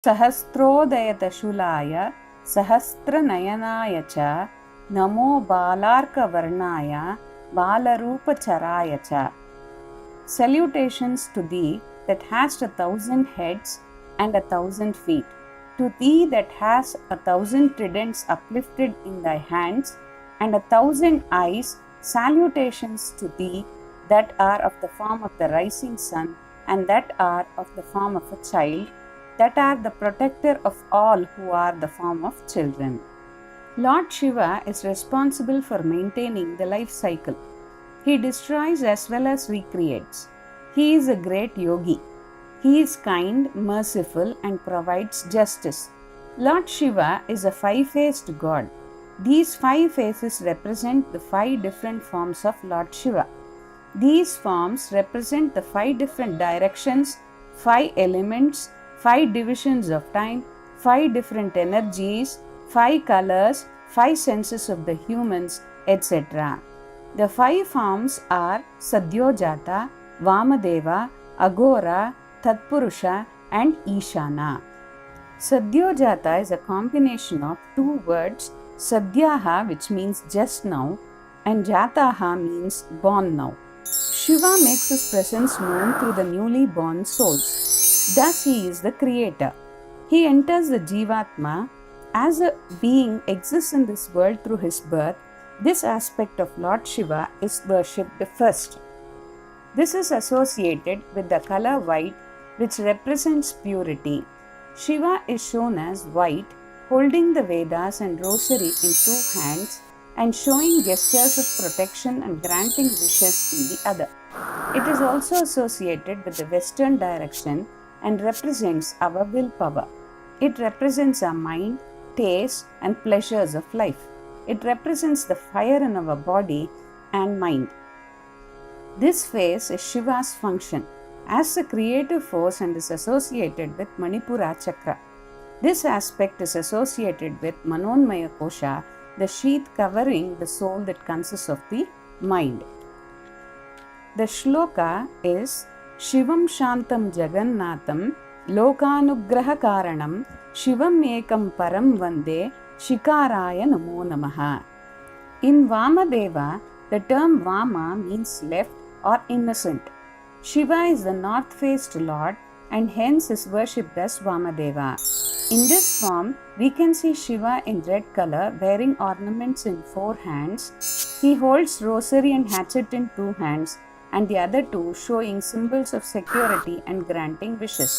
Sahasrodayatashulaya Sahasranayanaaya cha Namo Balarkavarnaya Balarupacharaya cha. Salutations to thee that hast 1,000 heads and 1,000 feet, to thee that has 1,000 tridents uplifted in thy hands and 1,000 eyes, salutations to thee that are of the form of the rising sun and that are of the form of a child, that are the protector of all who are the form of children. Lord Shiva is responsible for maintaining the life cycle. He destroys as well as recreates. He is a great yogi. He is kind, merciful, and provides justice. Lord Shiva is a five-faced god. These 5 faces represent the 5 different forms of Lord Shiva. These forms represent the 5 different directions, 5 elements, 5 divisions of time, 5 different energies, 5 colors, 5 senses of the humans, etc. The 5 forms are Sadyojata, Vamadeva, Aghora, Tatpurusha, and Ishana. Sadyojata is a combination of 2 words, Sadhyaha, which means just now, and Jataha means born now. Shiva makes his presence known through the newly born souls. Thus, he is the creator. He enters the Jivatma as a being exists in this world through his birth. This aspect of Lord Shiva is worshipped first. This is associated with the color white, which represents purity. Shiva is shown as white, holding the Vedas and rosary in 2 hands and showing gestures of protection and granting wishes in the other. It is also associated with the western direction and represents our willpower. It represents our mind, taste, and pleasures of life. It represents the fire in our body and mind. This face is Shiva's function as a creative force and is associated with Manipura chakra. This aspect is associated with Manonmaya kosha, the sheath covering the soul that consists of the mind. The shloka is Shivam Shantam Jagannatham Lokanugraha Karanam Shivam Ekam Param Vande Shikaraya Namo Namaha. In Vamadeva, the term Vama means left or innocent. Shiva is the north-faced Lord and hence is worshipped as Vamadeva. In this form, we can see Shiva in red color wearing ornaments in 4 hands. He holds rosary and hatchet in 2 hands and the other 2 showing symbols of security and granting wishes.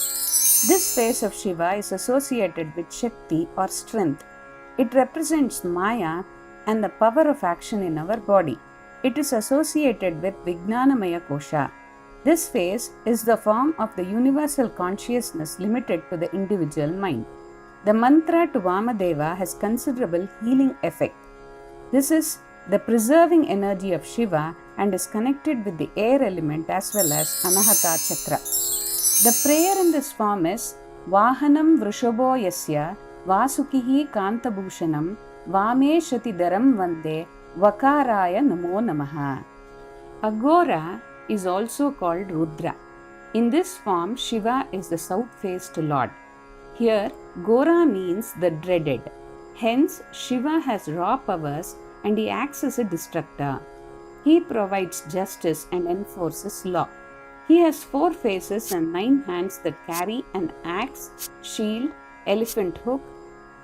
This face of Shiva is associated with Shakti or strength. It represents Maya and the power of action in our body. It is associated with Vijnanamaya kosha. This face is the form of the universal consciousness limited to the individual mind. The mantra to Vamadeva has considerable healing effect. This is the preserving energy of Shiva and is connected with the air element as well as Anahata chakra. The prayer in this form is Vahanam Vrishabo Yasya Vasukihi Kantabhushanam Vame Shatidaram Vande Vakaraya Namo Namaha. Aghora is also called Rudra. In this form, Shiva is the south-faced Lord. Here, Gora means the dreaded. Hence, Shiva has raw powers and he acts as a destructor. He provides justice and enforces law. He has 4 faces and 9 hands that carry an axe, shield, elephant hook,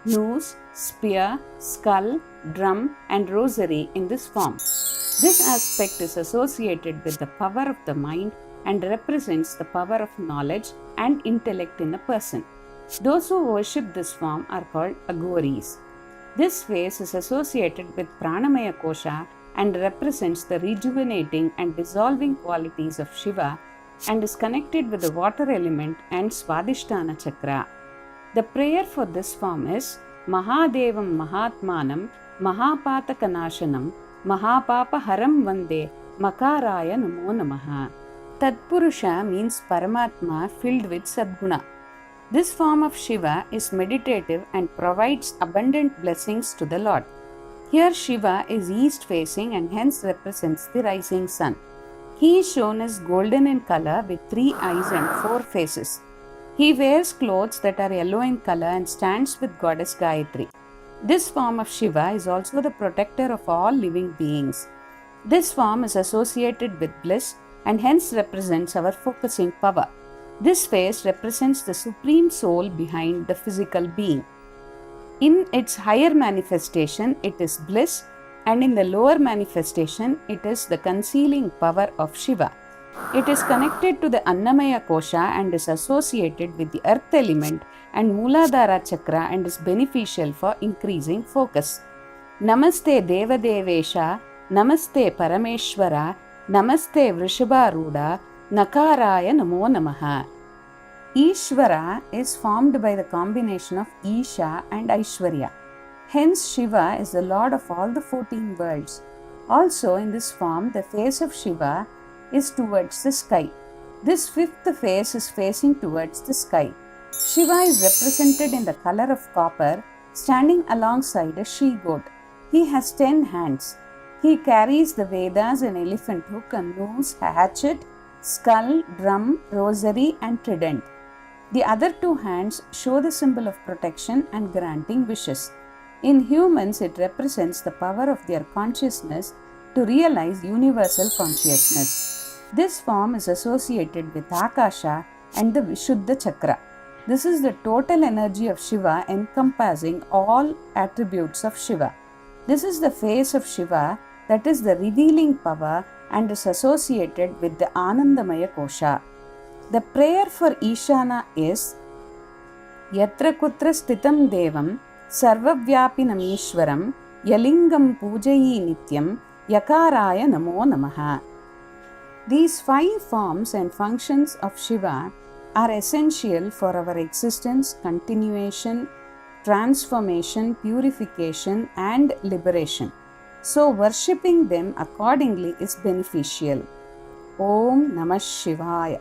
noose, spear, skull, drum, and rosary in this form. This aspect is associated with the power of the mind and represents the power of knowledge and intellect in a person. Those who worship this form are called Aghoris. This face is associated with Pranamaya kosha and represents the rejuvenating and dissolving qualities of Shiva and is connected with the water element and Swadhisthana chakra. The prayer for this form is Mahadevam Mahatmanam Mahapatakanashanam Mahapapa Haram Vande Makaraya Namo Namaha. Tatpurusha means Paramatma filled with Sadguna. This form of Shiva is meditative and provides abundant blessings to the Lord. Here Shiva is east facing and hence represents the rising sun. He is shown as golden in color with 3 eyes and 4 faces. He wears clothes that are yellow in color and stands with goddess Gayatri. This form of Shiva is also the protector of all living beings. This form is associated with bliss and hence represents our focusing power. This face represents the supreme soul behind the physical being. In its higher manifestation, it is bliss, and in the lower manifestation, it is the concealing power of Shiva. It is connected to the Annamaya Kosha and is associated with the earth element and Mooladhara chakra and is beneficial for increasing focus. Namaste Devadevesha, Namaste Parameshwara, Namaste Vrishabharuda, Nakaraya Namo Namaha. Ishvara is formed by the combination of Isha and Aishwarya. Hence, Shiva is the lord of all the 14 worlds. Also, in this form, the face of Shiva is towards the sky. This fifth face is facing towards the sky. Shiva is represented in the color of copper, standing alongside a she-goat. He has 10 hands. He carries the Vedas, an elephant hook, a noose, a hatchet, skull, drum, rosary, and trident. The other 2 hands show the symbol of protection and granting wishes. In humans, it represents the power of their consciousness to realize universal consciousness. This form is associated with Akasha and the Vishuddha Chakra. This is the total energy of Shiva encompassing all attributes of Shiva. This is the face of Shiva, that is the revealing power, and is associated with the Anandamaya Kosha. The prayer for Ishana is Yatra Kutra Stitam Devam Sarvavyapinam Ishwaram Yalingam Pujayi Nityam Yakaraya Namo Namaha. These 5 forms and functions of Shiva are essential for our existence, continuation, transformation, purification, and liberation. So, worshipping them accordingly is beneficial. Om Namah Shivaya.